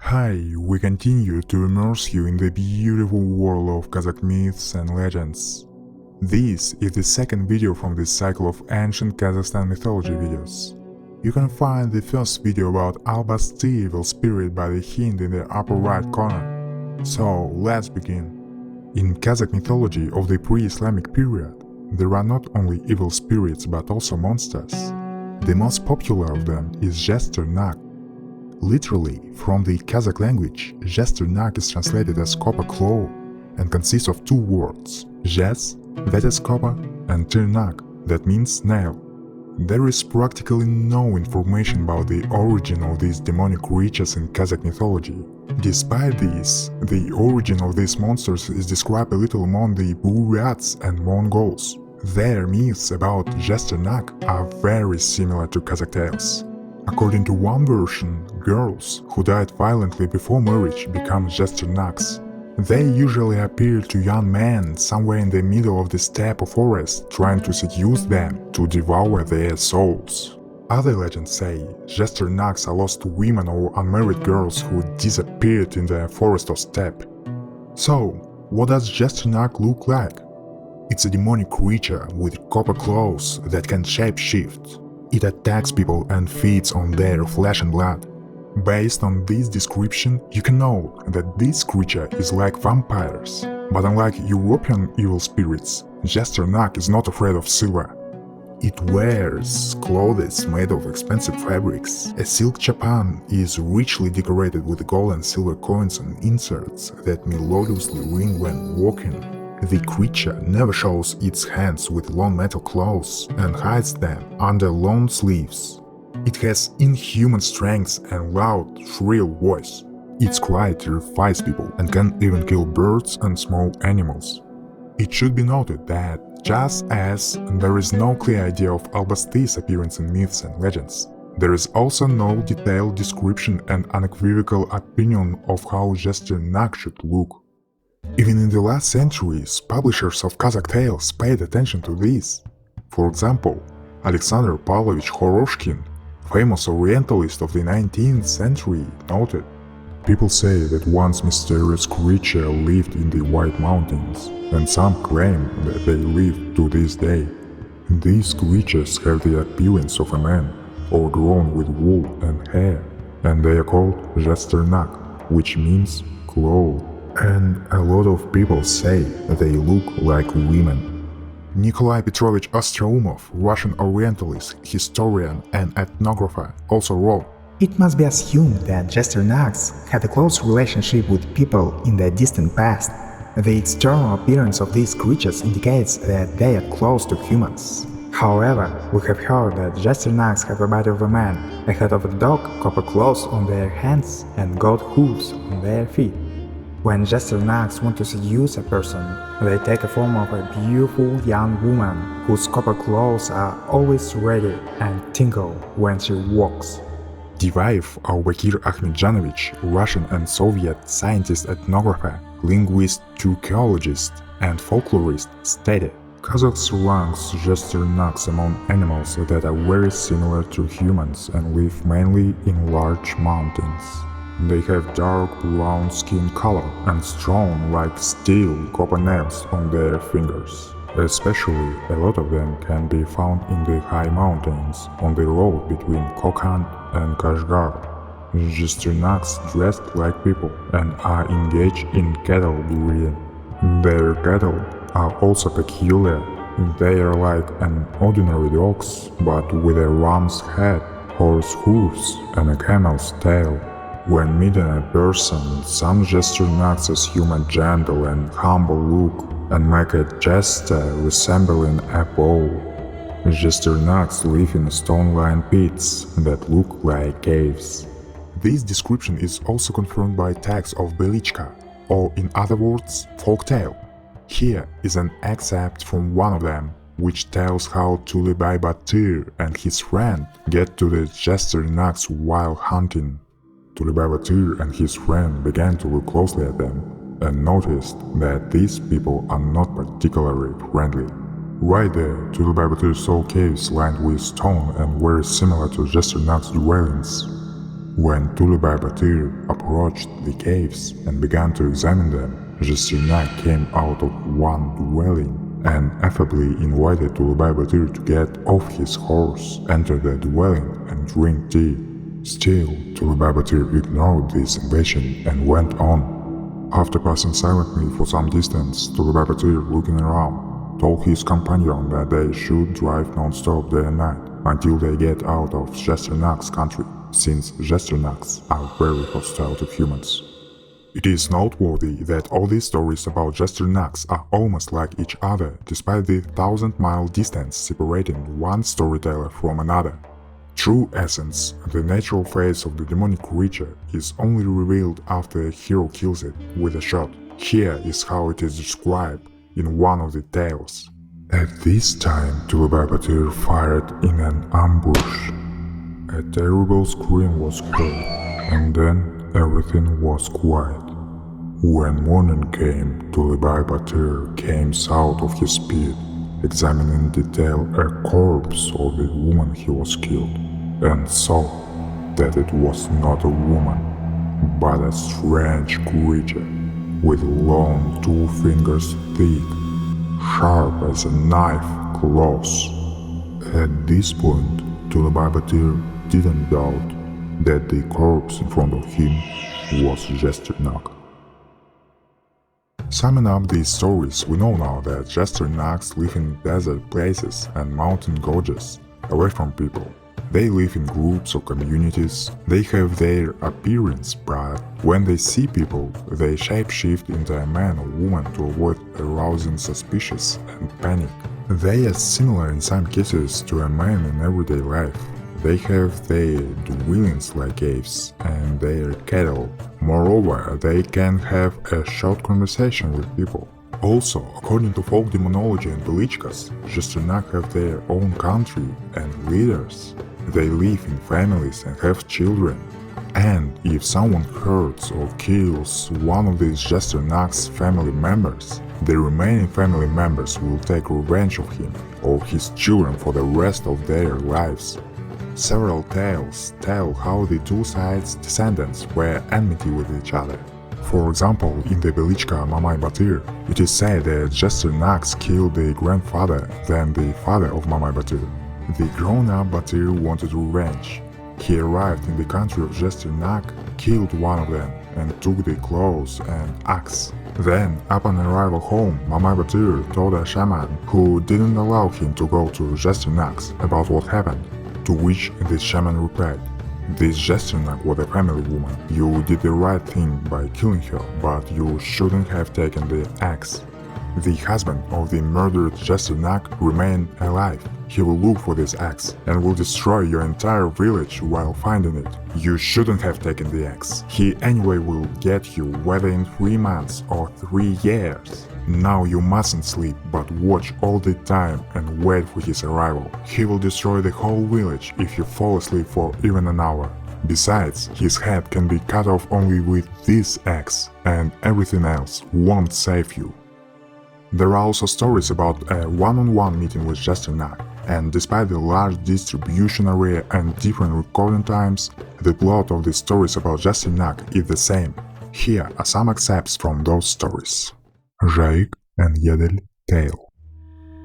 Hi, we continue to immerse you in the beautiful world of Kazakh myths and legends. This is the second video from this cycle of ancient Kazakhstan mythology videos. You can find the first video about Albas the evil spirit by the hint in the upper right corner. So let's begin. In Kazakh mythology of the pre-Islamic period, there are not only evil spirits but also monsters. The most popular of them is Zheztyrnak. Literally, from the Kazakh language, Zheztyrnak is translated as copper claw and consists of two words, Zhez, that is copper, and Tyrnak, that means nail. There is practically no information about the origin of these demonic creatures in Kazakh mythology. Despite this, the origin of these monsters is described a little among the Buryats and Mongols. Their myths about Zheztyrnak are very similar to Kazakh tales. According to one version, girls who died violently before marriage become Zheztyrnaks. They usually appear to young men somewhere in the middle of the steppe or forest, trying to seduce them to devour their souls. Other legends say Zheztyrnaks are lost women or unmarried girls who disappeared in the forest or steppe. So, what does Zheztyrnak look like? It's a demonic creature with copper claws that can shapeshift. It attacks people and feeds on their flesh and blood. Based on this description, you can know that this creature is like vampires. But unlike European evil spirits, Zheztyrnak is not afraid of silver. It wears clothes made of expensive fabrics. A silk chapan is richly decorated with gold and silver coins and inserts that melodiously ring when walking. The creature never shows its hands with long metal claws and hides them under long sleeves. It has inhuman strength and loud, shrill voice. Its cry terrifies people and can even kill birds and small animals. It should be noted that, just as there is no clear idea of Albasti's appearance in myths and legends, there is also no detailed description and unequivocal opinion of how Zheztyrnak should look. Even in the last centuries, publishers of Kazakh tales paid attention to this. For example, Alexander Pavlovich Horoshkin, famous orientalist of the 19th century, noted, "People say that once mysterious creature lived in the White Mountains, and some claim that they live to this day. These creatures have the appearance of a man, all grown with wool and hair, and they are called Zheztyrnak, which means claw. And a lot of people say they look like women." Nikolai Petrovich Ostroumov, Russian orientalist, historian and ethnographer, also wrote, "It must be assumed that Zheztyrnaks had a close relationship with people in the distant past. The external appearance of these creatures indicates that they are close to humans. However, we have heard that Zheztyrnaks have a body of a man, a head of a dog, copper claws on their hands, and goat hooves on their feet. When Zheztyrnaks want to seduce a person, they take the form of a beautiful young woman whose copper claws are always ready and tingle when she walks." Devaev Albakir Akhmedjanovich, Russian and Soviet scientist, ethnographer, linguist, Turkologist, and folklorist, stated, "Kazakhs ranks Zheztyrnaks among animals that are very similar to humans and live mainly in large mountains. They have dark brown skin color and strong like steel copper nails on their fingers. Especially, a lot of them can be found in the high mountains on the road between Kokand and Kashgar. Zheztyrnaks dressed like people and are engaged in cattle breeding. Their cattle are also peculiar. They are like an ordinary dogs, but with a ram's head, horse hooves, and a camel's tail. When meeting a person, some Zheztyrnaks assume a gentle and humble look and make a gesture resembling a bow. Zheztyrnaks live in stone-lined pits that look like caves." This description is also confirmed by texts of Belichka, or in other words, folktale. Here is an excerpt from one of them, which tells how Tyulebai batyr and his friend get to the Zheztyrnaks while hunting. Tyulebai batyr and his friend began to look closely at them and noticed that these people are not particularly friendly. Right there, Tyulebai batyr saw caves lined with stone and very similar to Zheztyrnaks' dwellings. When Tyulebai batyr approached the caves and began to examine them, Zheztyrnak came out of one dwelling and affably invited Tyulebai batyr to get off his horse, enter the dwelling and drink tea. Still, Tyulebai batyr ignored this invitation and went on. After passing silently for some distance, Tyulebai batyr, looking around, told his companion that they should drive non-stop day and night until they get out of Zheztyrnaks country, since Zheztyrnaks are very hostile to humans. It is noteworthy that all these stories about Zheztyrnaks are almost like each other, despite the 1,000-mile distance separating one storyteller from another. True essence, the natural face of the demonic creature, is only revealed after a hero kills it with a shot. Here is how it is described in one of the tales. At this time, Tyulebai batyr fired in an ambush. A terrible scream was heard, and then everything was quiet. When morning came, Tyulebai batyr came south of his pit, examining in detail a corpse of the woman he was killed, and saw that it was not a woman, but a strange creature, with long 2 fingers thick, sharp as a knife claws. At this point, Tyulebai batyr didn't doubt that the corpse in front of him was Zheztyrnak. Summing up these stories, we know now that Zheztyrnaks live in desert places and mountain gorges, away from people. They live in groups or communities, they have their appearance, but when they see people, they shapeshift into a man or woman to avoid arousing suspicion and panic. They are similar in some cases to a man in everyday life. They have their dwellings like caves and their cattle. Moreover, they can have a short conversation with people. Also, according to folk demonology and Velichkas, Zheztyrnak have their own country and leaders. They live in families and have children. And if someone hurts or kills one of these Zheztyrnaks' family members, the remaining family members will take revenge of him or his children for the rest of their lives. Several tales tell how the two sides' descendants were enmity with each other. For example, in the Velichka Mamai batyr, it is said that Zheztyrnaks killed the grandfather, then the father of Mamai batyr. The grown-up batyr wanted revenge. He arrived in the country of Zheztyrnak, killed one of them, and took the clothes and axe. Then, upon arrival home, Mamai batyr told a shaman who didn't allow him to go to Zheztyrnaks about what happened. To which the shaman replied, "This Zheztyrnak was a family woman. You did the right thing by killing her, but you shouldn't have taken the axe." The husband of the murdered Zheztyrnak remained alive. He will look for this axe and will destroy your entire village while finding it. You shouldn't have taken the axe. He anyway will get you whether in 3 months or 3 years. Now you mustn't sleep, but watch all the time and wait for his arrival. He will destroy the whole village if you fall asleep for even an hour. Besides, his head can be cut off only with this axe, and everything else won't save you. There are also stories about a one-on-one meeting with Zheztyrnak, and despite the large distribution area and different recording times, the plot of the stories about Zheztyrnak is the same. Here are some excerpts from those stories. Zhaiyk and Edil tale.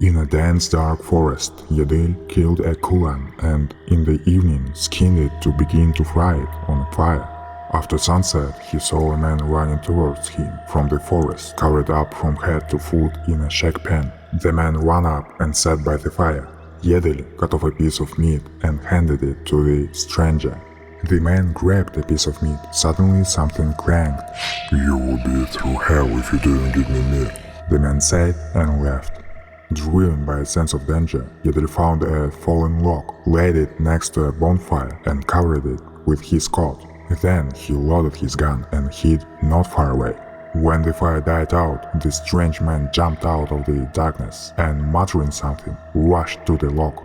In a dense dark forest, Edil killed a kulan and in the evening skinned it to begin to fry it on a fire. After sunset, he saw a man running towards him from the forest, covered up from head to foot in a shag pen. The man ran up and sat by the fire. Edil cut off a piece of meat and handed it to the stranger. The man grabbed a piece of meat. Suddenly something clanged. "You will be through hell if you didn't give me meat," the man said and left. Driven by a sense of danger, Edil found a fallen log, laid it next to a bonfire and covered it with his coat. Then he loaded his gun and hid not far away. When the fire died out, the strange man jumped out of the darkness and, muttering something, rushed to the log.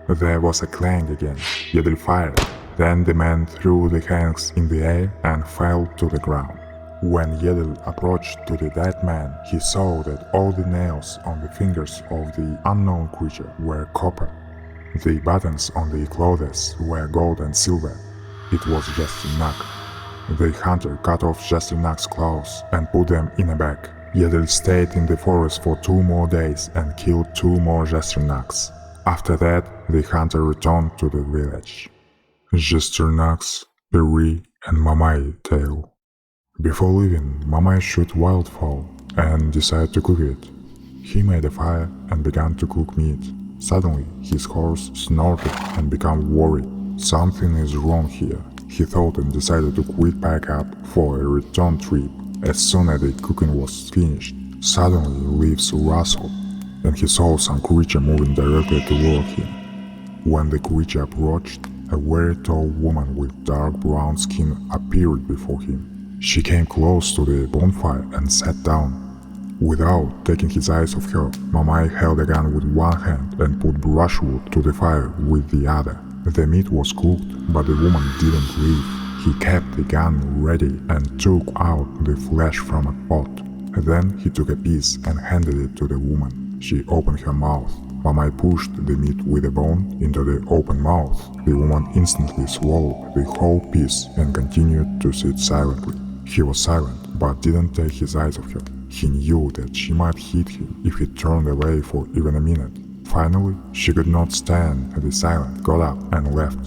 There was a clang again. Edil fired. Then the man threw the hands in the air and fell to the ground. When Edil approached to the dead man, he saw that all the nails on the fingers of the unknown creature were copper. The buttons on the clothes were gold and silver. It was Zheztyrnak. The hunter cut off Zheztyrnak's claws and put them in a bag. Edil stayed in the forest for 2 more days and killed 2 more Zheztyrnaks. After that, the hunter returned to the village. Zheztyrnaks, Peri and Mamai tale. Before leaving, Mamai shot wildfowl and decided to cook it. He made a fire and began to cook meat. Suddenly, his horse snorted and became worried. Something is wrong here, he thought, and decided to quick pack up for a return trip. As soon as the cooking was finished, suddenly leaves rustled, and he saw some creature moving directly toward him. When the creature approached, a very tall woman with dark brown skin appeared before him. She came close to the bonfire and sat down. Without taking his eyes off her, Mamai held a gun with one hand and put brushwood to the fire with the other. The meat was cooked, but the woman didn't leave. He kept the gun ready and took out the flesh from a pot. Then he took a piece and handed it to the woman. She opened her mouth. Mamai pushed the meat with a bone into the open mouth. The woman instantly swallowed the whole piece and continued to sit silently. He was silent, but didn't take his eyes off her. He knew that she might hit him if he turned away for even a minute. Finally, she could not stand the silence, got up and left.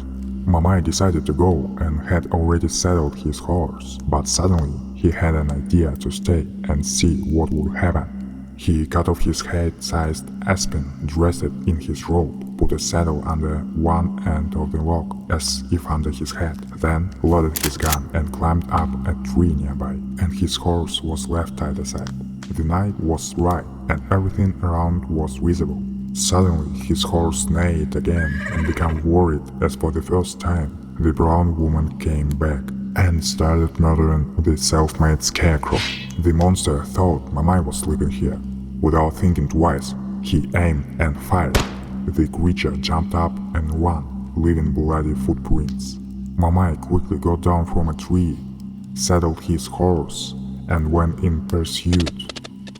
Mamai decided to go and had already saddled his horse, but suddenly he had an idea to stay and see what would happen. He cut off his head-sized aspen, dressed it in his robe, put a saddle under one end of the log as if under his head, then loaded his gun and climbed up a tree nearby, and his horse was left tied aside. The night was right and everything around was visible. Suddenly his horse neighed again and became worried as for the first time the brown woman came back and started murdering the self-made scarecrow. The monster thought Mamai was sleeping here. Without thinking twice, he aimed and fired. The creature jumped up and ran, leaving bloody footprints. Mamai quickly got down from a tree, saddled his horse, and went in pursuit.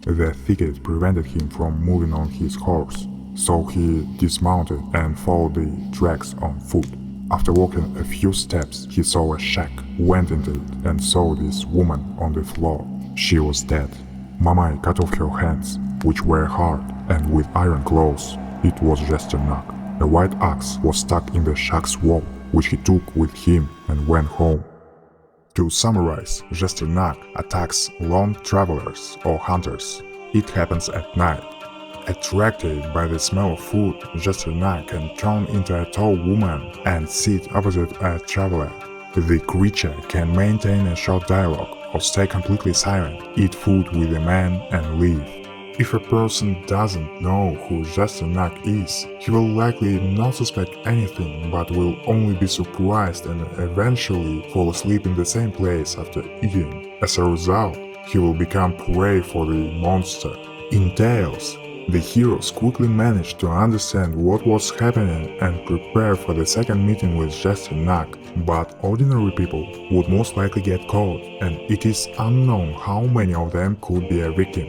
The thicket prevented him from moving on his horse, so he dismounted and followed the tracks on foot. After walking a few steps, he saw a shack, went into it, and saw this woman on the floor. She was dead. Mamai cut off her hands, which were hard and with iron claws. It was Zheztyrnak. A white axe was stuck in the shack's wall, which he took with him and went home. To summarize, Zheztyrnak attacks lone travelers or hunters. It happens at night. Attracted by the smell of food, Zheztyrnak can turn into a tall woman and sit opposite a traveler. The creature can maintain a short dialogue or stay completely silent, eat food with a man and leave. If a person doesn't know who Zheztyrnak is, he will likely not suspect anything but will only be surprised and eventually fall asleep in the same place after eating. As a result, he will become prey for the monster. In Tales, the heroes quickly managed to understand what was happening and prepare for the second meeting with Zheztyrnak, but ordinary people would most likely get caught, and it is unknown how many of them could be a victim.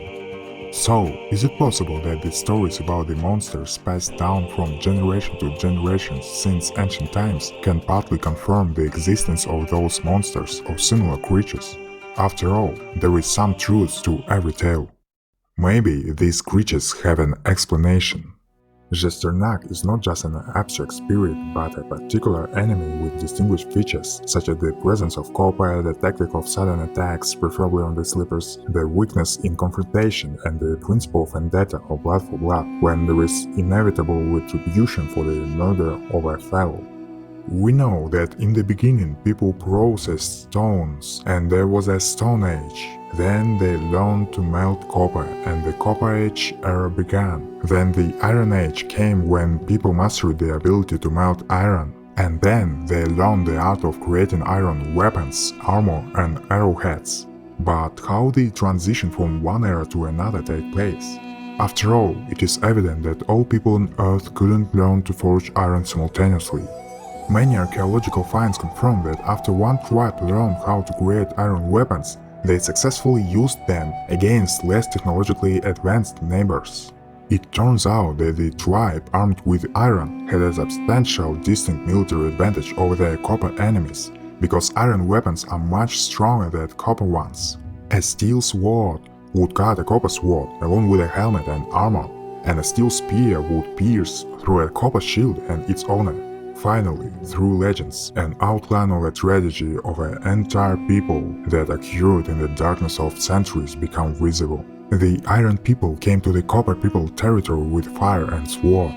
So, is it possible that the stories about the monsters passed down from generation to generation since ancient times can partly confirm the existence of those monsters or similar creatures? After all, there is some truth to every tale. Maybe these creatures have an explanation. Zheztyrnak is not just an abstract spirit, but a particular enemy with distinguished features, such as the presence of copper, the tactic of sudden attacks, preferably on the sleepers, the weakness in confrontation, and the principle of vendetta or blood for blood, when there is inevitable retribution for the murder of a fellow. We know that in the beginning people processed stones and there was a stone age. Then they learned to melt copper and the copper age era began. Then the iron age came when people mastered the ability to melt iron. And then they learned the art of creating iron weapons, armor and arrowheads. But how did transition from one era to another take place? After all, it is evident that all people on Earth couldn't learn to forge iron simultaneously. Many archaeological finds confirm that after one tribe learned how to create iron weapons, they successfully used them against less technologically advanced neighbors. It turns out that the tribe armed with iron had a substantial distinct military advantage over their copper enemies, because iron weapons are much stronger than copper ones. A steel sword would cut a copper sword along with a helmet and armor, and a steel spear would pierce through a copper shield and its owner. Finally, through legends, an outline of a tragedy of an entire people that occurred in the darkness of centuries become visible. The Iron people came to the Copper people territory with fire and sword.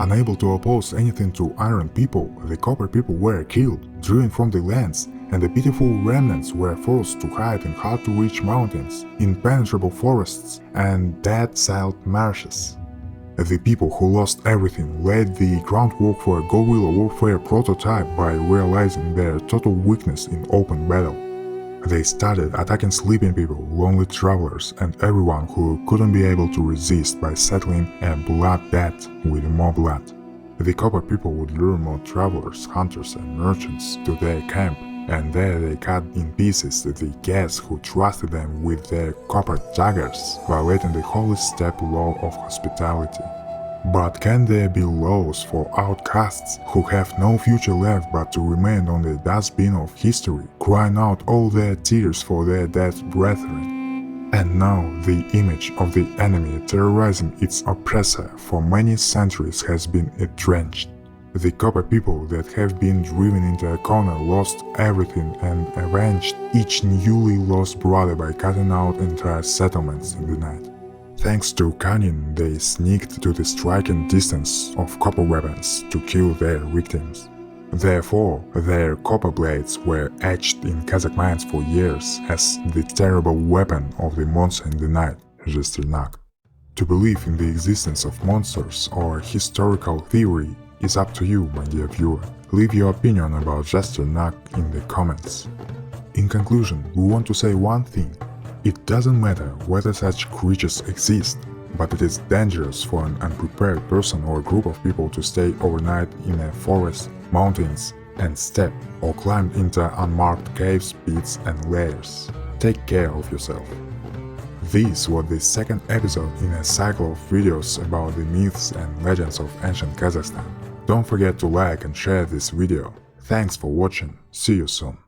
Unable to oppose anything to Iron people, the Copper people were killed, driven from the lands, and the pitiful remnants were forced to hide in hard-to-reach mountains, impenetrable forests, and dead salt marshes. The people who lost everything laid the groundwork for a guerrilla warfare prototype by realizing their total weakness in open battle. They started attacking sleeping people, lonely travelers, and everyone who couldn't be able to resist by settling a bloodbath with more blood. The Copper people would lure more travelers, hunters, and merchants to their camp, and there they cut in pieces the guests who trusted them with their copper daggers, violating the holy steppe law of hospitality. But can there be laws for outcasts who have no future left but to remain on the dustbin of history, crying out all their tears for their dead brethren? And now the image of the enemy terrorizing its oppressor for many centuries has been entrenched. The Copper people that have been driven into a corner lost everything and avenged each newly lost brother by cutting out entire settlements in the night. Thanks to cunning, they sneaked to the striking distance of copper weapons to kill their victims. Therefore, their copper blades were etched in Kazakh minds for years as the terrible weapon of the monster in the night, Zheztyrnak. To believe in the existence of monsters or historical theory is up to you, my dear viewer. Leave your opinion about Zheztyrnak in the comments. In conclusion, we want to say one thing. It doesn't matter whether such creatures exist, but it is dangerous for an unprepared person or group of people to stay overnight in a forest, mountains, and steppe, or climb into unmarked caves, pits, and lairs. Take care of yourself. This was the second episode in a cycle of videos about the myths and legends of ancient Kazakhstan. Don't forget to like and share this video. Thanks for watching. See you soon.